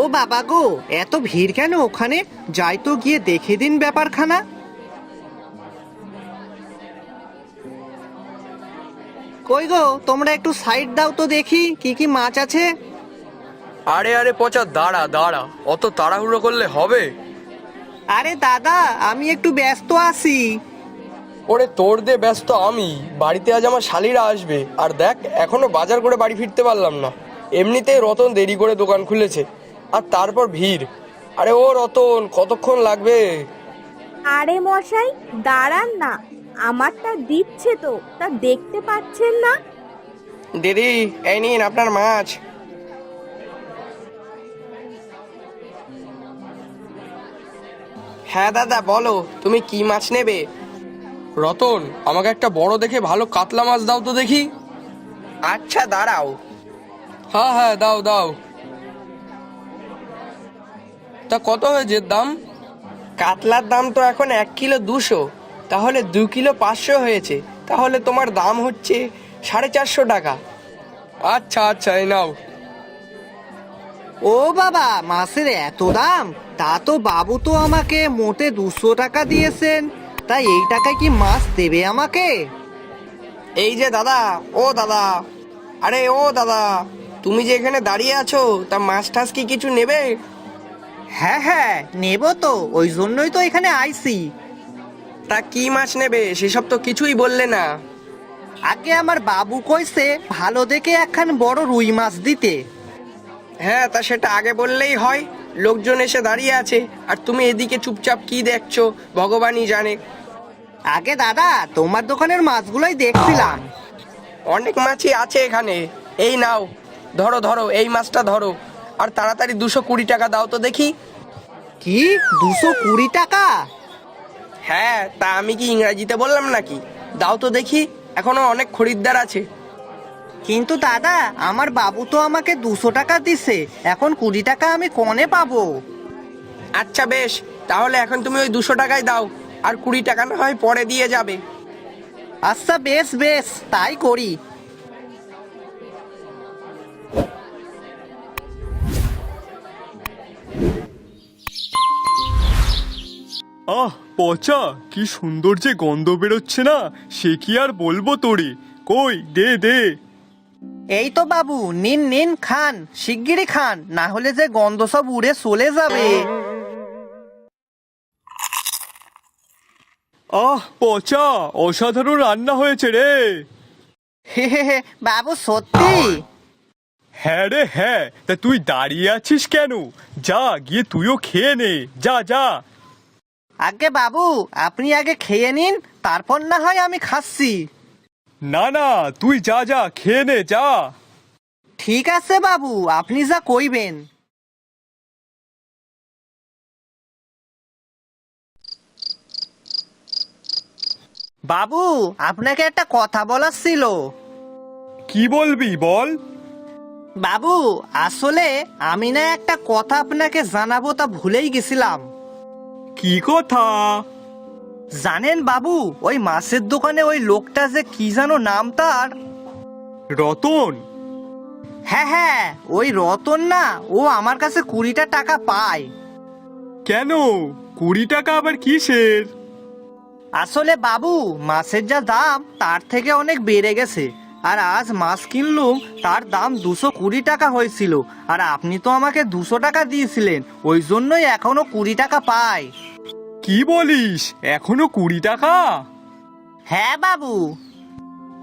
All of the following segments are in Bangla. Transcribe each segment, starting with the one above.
ও বাবা গো, এত ভিড় কেন ওখানে? যাই তো গিয়ে দেখে দিন ব্যাপারখানা। কই গো, তোমরা একটু সাইড দাও তো দেখি কি কি মাছ আছে। আরে আরে পচা, দাঁড়া দাঁড়া, অত তাড়াহুড়ো করলে হবে? আরে দাদা, আমি একটু ব্যস্ত আছি। ওরে তোর দে ব্যস্ত আমি, বাড়িতে আজ আমার শালিরা আসবে। আর দেখ, এখনো বাজার করে বাড়ি ফিরতে পারলাম না। এমনিতেই রতন দেরি করে দোকান খুলেছে, আর তারপর ভিড়। আরে ও রতন, কতক্ষণ লাগবে? আরে মশাই, দাঁড়ান না, আমারটা দিচ্ছে তো, তা দেখতে পাচ্ছেন না? দিদি, এই নিন আপনার মাছ। হ্যাঁ দাদা, বলো তুমি কি মাছ নেবে? রতন, আমাকে একটা বড় দেখে ভালো কাতলা মাছ দাও তো দেখি। আচ্ছা দাঁড়াও। হ্যাঁ হ্যাঁ, দাও দাও। তা কত হয়েছে দাম? কাতলার দাম তো এখন 1 কিলো 200, তাহলে 2 কিলো 500 হয়েছে। তাহলে তোমার দাম হচ্ছে 450 টাকা। আচ্ছা আচ্ছা, এই নাও। ও বাবা, মাছের এত দাম? তা তো বাবু তো আমাকে মোটে 200 টাকা দিয়েছেন, তাই এই টাকায় কি মাছ দেবে আমাকে? এই যে দাদা, ও দাদা, আরে ও দাদা, তুমি যে এখানে দাঁড়িয়ে আছো, তা মাছ টাছ কি কিছু নেবে? হ্যাঁ হ্যাঁ, নেব তো, ওই জন্যই তো এখানে আইছি। তা কি মাছ নেবে সেসব তো কিছুই বললে না। আগে আমার বাবু কইছে ভালো দেখে একখান বড় রুই মাছ দিতে। হ্যাঁ, তা সেটা আগে বললেই হয়। লোকজন এসে দাঁড়িয়ে আছে, আর তুমি এদিকে চুপচাপ কি দেখছো ভগবানই জানে। আগে দাদা, তোমার দোকানের মাছগুলোই দেখছিলাম। অনেক মাছই আছে এখানে। এই নাও, ধরো ধরো, এই মাছটা ধরো। আর তাড়াতাড়ি 220 টাকা দাও তো দেখি। কি, 220 টাকা? হ্যাঁ, তা আমি কি ইংরাজিতে বললাম নাকি? দাও তো দেখি, এখনো অনেক খরিদ্দার আছে। কিন্তু দাদা, আমার বাবু তো আমাকে 200 টাকা দিছে, এখন 20 টাকা আমি কোনে পাবো? আচ্ছা বেশ, তাহলে এখন তুমি ওই 200 টাকাই দাও, আর 20 টাকা না হয় পরে দিয়ে যাবে। আচ্ছা বেশ বেশ, তাই করি। আহ পচা, কি সুন্দর যে গন্ধ বেরোচ্ছে না, সে কি আর বলবো তোরে। কই দে দে। এই তো বাবু, নিন নিন, খান, শিগগিরই খান, না হলে যে গন্ধ সব উড়ে চলে যাবে। আহ পচা, অসাধারণ রান্না হয়েছে রে। হে হে হে, বাবু সত্যি? হ্যাঁ রে হ্যাঁ, তা তুই দাঁড়িয়ে আছিস কেন? যা গিয়ে তুইও খেয়ে নে, যা যা। আগে বাবু, আপনি আগে খেয়ে নিন, তারপর না হয় আমি খাচ্ছি। না না, তুই যা যা, খেয়ে নে যা। ঠিক আছে বাবু, আপনি যা কইবেন। বাবু, আপনাকে একটা কথা বলার ছিল। কি বলবি বল। বাবু, আসলে আমি না একটা কথা আপনাকে জানাবো, তা ভুলেই গেছিলাম। কি কথা? জানেন বাবু, ওই মাছের দোকানে ওই লোকটা যে কি যেন নাম তার? রতন? হ্যাঁ হ্যাঁ, ওই রতন না, ও আমার কাছে 20টা টাকা পায়। কেন, 20 টাকা আবার কিসের? আসলে বাবু, মাছের যা দাম তার থেকে অনেক বেড়ে গেছে, আর আজ মাছ কিনলুম, তার দাম 220 টাকা হয়েছিল, আর আপনি তো আমাকে 200 টাকা দিয়েছিলেন, ওই জন্যই এখনো 20 টাকা পাই। কি বলিস, এখনো 20 টাকা? হ্যাঁ বাবু।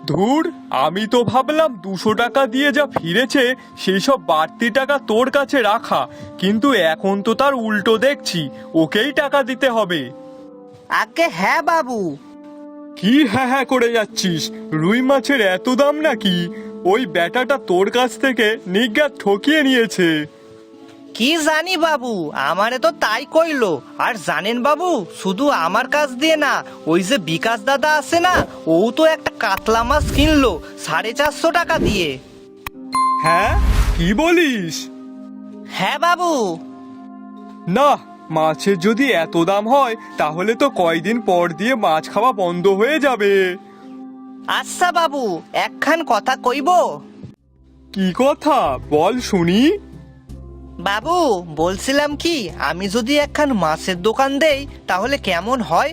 ধুর, আমি তো ভাবলাম 200 টাকা দিয়ে যা ফিরেছে সেই সব বাড়তি টাকা তোর কাছে রাখা, কিন্তু এখন তো তার উল্টো দেখছি, ওকেই টাকা দিতে হবে। আগে হ্যাঁ বাবু। কি হ্যাঁ হ্যাঁ করে যাচ্ছিস? রুই মাছের এত দাম নাকি? ওই ব্যাটাটা তোর কাছ থেকে নিজ্ঞাত ঠকিয়ে নিয়েছে। কি জানি বাবু, আমারে তো তাই কইলো। আর জানেন বাবু, শুধু আমার কাছ দিয়ে না, ওই যে বিকাশ দাদা আছে না, ও তো একটা কাতলা মাছ কিনলো 450 টাকা দিয়ে। হ্যাঁ, কি বলিস? হ্যাঁ বাবু। না, মাছের যদি এত দাম হয় তাহলে তো কয়দিন পর দিয়ে মাছ খাওয়া বন্ধ হয়ে যাবে। আচ্ছা বাবু, একখান কথা কইব। কি কথা বল শুনি। বাবু বলছিলাম কি, আমি যদি একখান মাছের দোকান দেই তাহলে কেমন হয়?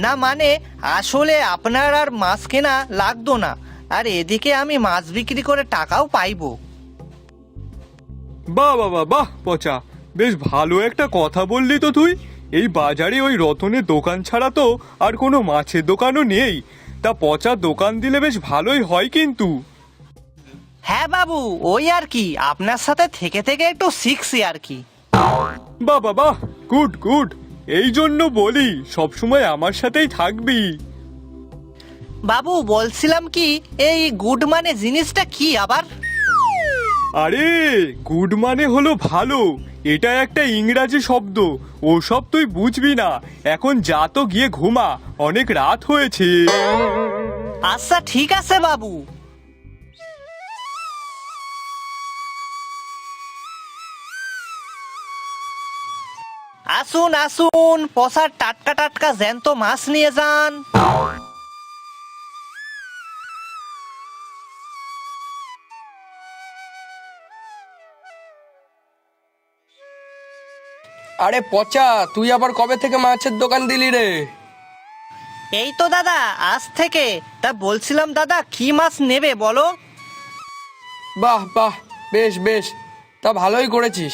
না মানে আসলে আপনার আর মাছ কেনা লাগতো না, আর এদিকে আমি মাছ বিক্রি করে টাকাও পাইবো। বাহ বাহ বাহ বাহ পচা, বেশ ভালো একটা কথা বললি তো তুই। এই বাজারে ওই রতনের দোকান ছাড়া তো আর কোনো মাছের দোকানও নেই। তা পচা দোকান দিলে বেশ ভালোই হয় কিন্তু। হ্যাঁ বাবু, ওই আর কি, আপনার সাথে থেকে থেকে একটু শিখছি আর কি। বাহ বাহ বাহ, গুড গুড। এই জন্য বলি সবসময় আমার সাথেই থাকবি। বাবু বলছিলাম কি, এই গুড মানে জিনিসটা কি আবার? আরে গুড মানে হলো ভালো, এটা একটা ইংরাজি শব্দ। ওসব তুই বুঝবি না। এখন যা তো গিয়ে ঘুমা, অনেক রাত হয়েছে। আচ্ছা ঠিক আছে বাবু। আসুন আসুন, পসার টাটকা টাটকা জ্যান্ত মাছ নিয়ে যান। আরে পচা, তুই আবার কবে থেকে মাছের দোকান দিলি রে? এই তো দাদা, আজ থেকে। তা বলছিলাম দাদা, কি মাছ নেবে বলো? বাহ বাহ, বেশ বেশ, তা ভালোই করেছিস।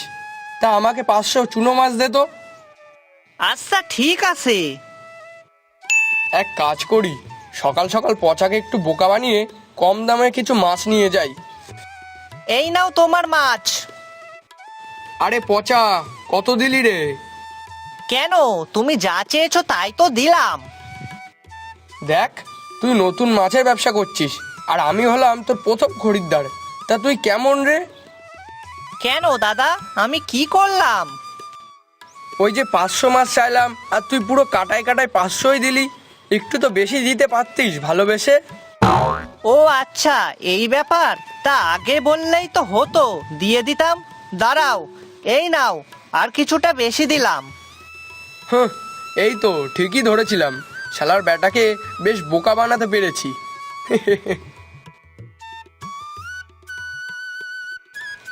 তা আমাকে 500 চুনো মাছ দে তো। আচ্ছা ঠিক আছে। এক কাজ করি, সকাল সকাল পচাকে একটু বোকা বানিয়ে কম দামে কিছু মাছ নিয়ে যাই। এই নাও তোমার মাছ। আরে পচা, কত দিলি রে? কেন, তুমি যা চেয়েছো তাই তো দিলাম। দেখ, তুই নতুন মাছের ব্যবসা করছিস, আর আমি হলাম তোর প্রথম খরিদ্দার। তা তুই কেমন রে? কেন দাদা, আমি কি করলাম? ওই যে 500 মাছ চাইলাম, আর তুই পুরো কাটায় কাটায় 500ই দিলি। একটু তো বেশি দিতে পারতিস ভালোবেসে। ও আচ্ছা, এই ব্যাপার। তা আগে বললেই তো হতো, দিয়ে দিতাম। দাঁড়াও, এই নাও, আর কিছুটা বেশি দিলাম। হুঁ, এই তো ঠিকই ধরেছিলাম, শালার ব্যাটাকে বেশ বোকা বানাতে পেরেছি।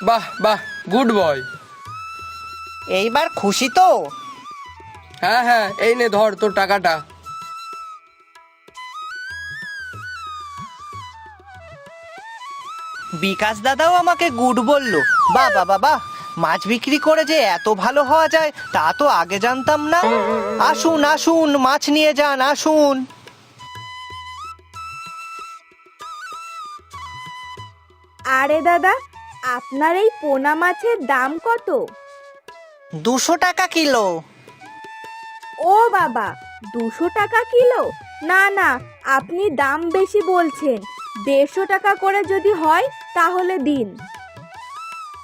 বাহ বাহ, গুড বয়। এইবার খুশি তো? হ্যাঁ হ্যাঁ, এই নে ধর তোর টাকাটা। বিকাশ দাদাও আমাকে গুড বললো। বাহ বাহ বাহ বাহ, মাছ বিক্রি করে যে এত ভালো হওয়া যায় তা তো আগে জানতাম না। আসুন আসুন, মাছ নিয়ে যান, আসুন। আরে দাদা, আপনার এই পোনা মাছের দাম কত? 200 টাকা কিলো। ও বাবা, 200 টাকা কিলো? না না, আপনি দাম বেশি বলছেন। 150 টাকা করে যদি হয় তাহলে দিন।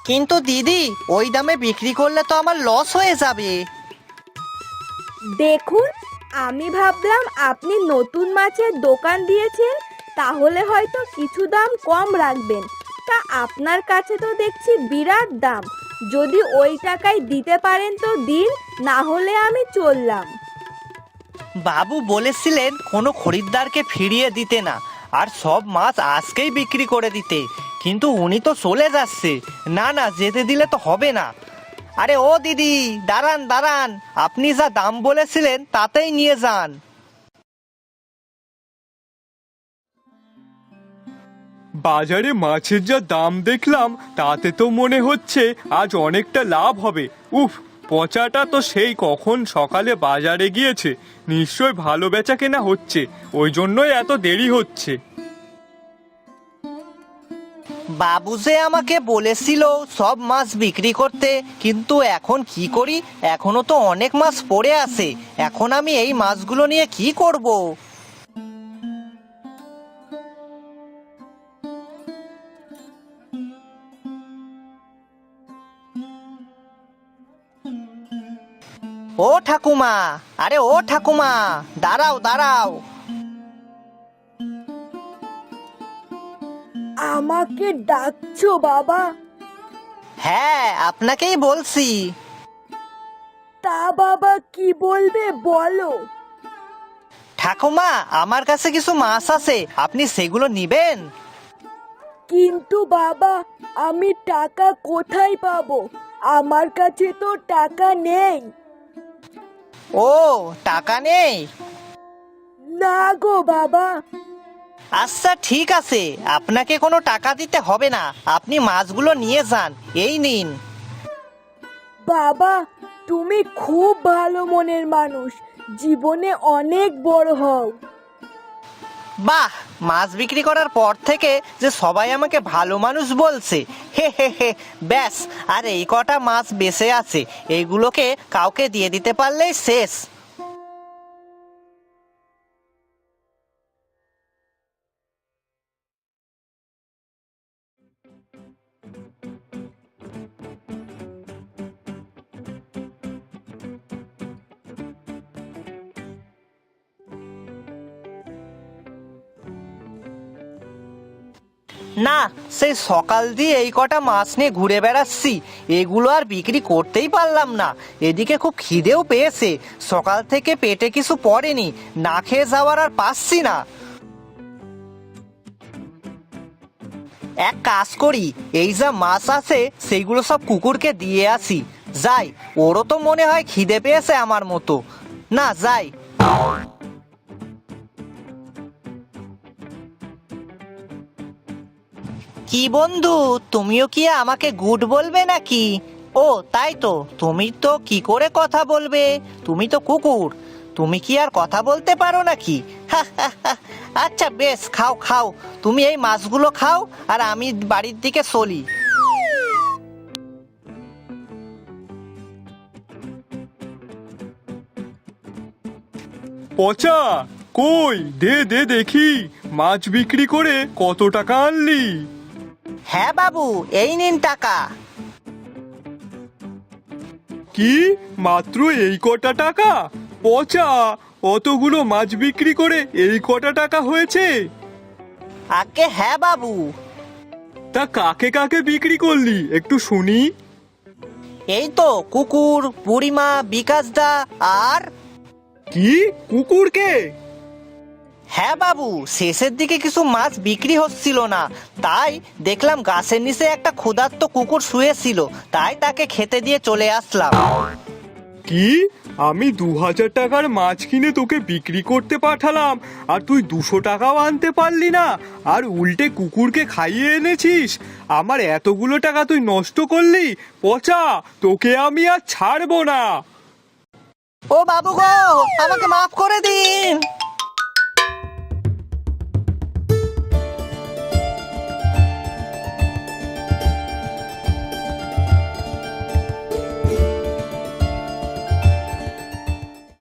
কিন্তু দিদি, ওই দামে বিক্রি করলে তো আমার লস হয়ে যাবে। দেখুন, আমি ভাবলাম আপনি নতুন মাছের দোকান দিয়েছেন, তাহলে হয়তো কিছু দাম কম রাখবেন। তা আপনার কাছে তো দেখছি বিরাট দাম। যদি ওই টাকায় দিতে পারেন তো দিন, না হলে আমি চললাম। বাবু বলেছিলেন কোনো খরিদ্দারকে ফিরিয়ে দিতে না, আর সব মাছ আজকেই বিক্রি করে দিতে। কিন্তু উনি তো চলে যাচ্ছে। না না, যেতে দিলে তো হবে না। আরে ও দিদি, দাঁড়ান দাঁড়ান, আপনি যা দাম বলেছিলেন তাতেই নিয়ে যান। বাজারে মাছের যা দাম দেখলাম, তাতে তো মনে হচ্ছে আজ অনেকটা লাভ হবে। উফ, পচাটা তো সেই কখন সকালে বাজারে গিয়েছে, নিশ্চয় ভালো বেচা কেনা হচ্ছে, ওই জন্যই এত দেরি হচ্ছে। বাবু যে আমাকে বলেছিল সব মাছ বিক্রি করতে, কিন্তু এখন কি করি, এখনো তো অনেক মাছ পড়ে আছে। এখন আমি এই মাছগুলো নিয়ে কি করব? ও ঠাকুমা, আরে ও ঠাকুমা, দাঁড়াও দাঁড়াও। আমাকে ডাকছো বাবা? হ্যাঁ, আপনাকেই বলছি। তা বাবা কি বলবে বলো। ঠাকুমা, আমার কাছে কিছু মাছ আছে, আপনি সেগুলো নিবেন? কিন্তু বাবা, আমি টাকা কোথায় পাবো? আমার কাছে তো টাকা নেই। ও, টাকা নেই? না গো বাবা। আচ্ছা ঠিক আছে, আপনাকে কোনো টাকা দিতে হবে না, আপনি মাছগুলো নিয়ে যান, এই নিন। বাবা, তুমি খুব ভালো মনের মানুষ, জীবনে অনেক বড় হও। বাহ, মাছ বিক্রি করার পর থেকে যে সবাই আমাকে ভালো মানুষ বলছে, হে হে হে। ব্যাস, আর এই কটা মাছ বেঁচে আছে, এইগুলোকে কাউকে দিয়ে দিতে পারলেই শেষ। না, সেই সকাল দিয়ে এই কটা মাছ নিয়ে ঘুরে বেড়াচ্ছি, এগুলো আর বিক্রি করতেই পারলাম না। এদিকে খুব খিদেও পেয়েছে, সকাল থেকে পেটে কিছু পড়েনি, না খেয়ে যাওয়ার আর পাচ্ছি না। এক কাজ করি, এই যা মাছ আছে সেইগুলো সব কুকুরকে দিয়ে আসি। যাই, ওরও তো মনে হয় খিদে পেয়েছে আমার মতো। না, যাই। কি বন্ধু, তুমিও কি আমাকে গুড বলবে নাকি? ও তাই তো, তুমি তো কি করে কথা বলবে, তুমি তো কুকুর, তুমি কি আর কথা বলতে পারো নাকি? আচ্ছা বেশ, খাও খাও, তুমি এই মাছগুলো খাও, আর আমি বাড়ির দিকে চলি। পচা, কই দে দে দেখি, মাছ বিক্রি করে কত টাকা আনলি? হ্যাঁ বাবু, এই নিন টাকা। কি, মাত্র এই কটা টাকা? পচা, অতগুলো মাছ বিক্রি করে এই কটা টাকা হয়েছে? আগে হ্যাঁ বাবু। তা কাকে কাকে বিক্রি করলি একটু শুনি। এই তো কুকুর, বুড়িমা, বিকাশ দা, আর কি, কুকুরকে? হ্যাঁ বাবু, শেষের দিকে কিছু মাছ বিক্রি হচ্ছিল না, তাই দেখলাম গাছের নিচে একটা ক্ষুধার্ত কুকুর শুয়েছিল, তাই তাকে খেতে দিয়ে চলে আসলাম। কি, আমি 2000 টাকার মাছ কিনে তোকে বিক্রি করতে পাঠালাম, আর তুই 200 টাকাও আনতে পারলি না, আর উল্টে কুকুরকে খাইয়ে এনেছিস? আমার এতগুলো টাকা তুই নষ্ট করলি। পচা, তোকে আমি আর ছাড়বো না। ও বাবু গো, আমাকে মাফ করে দিন।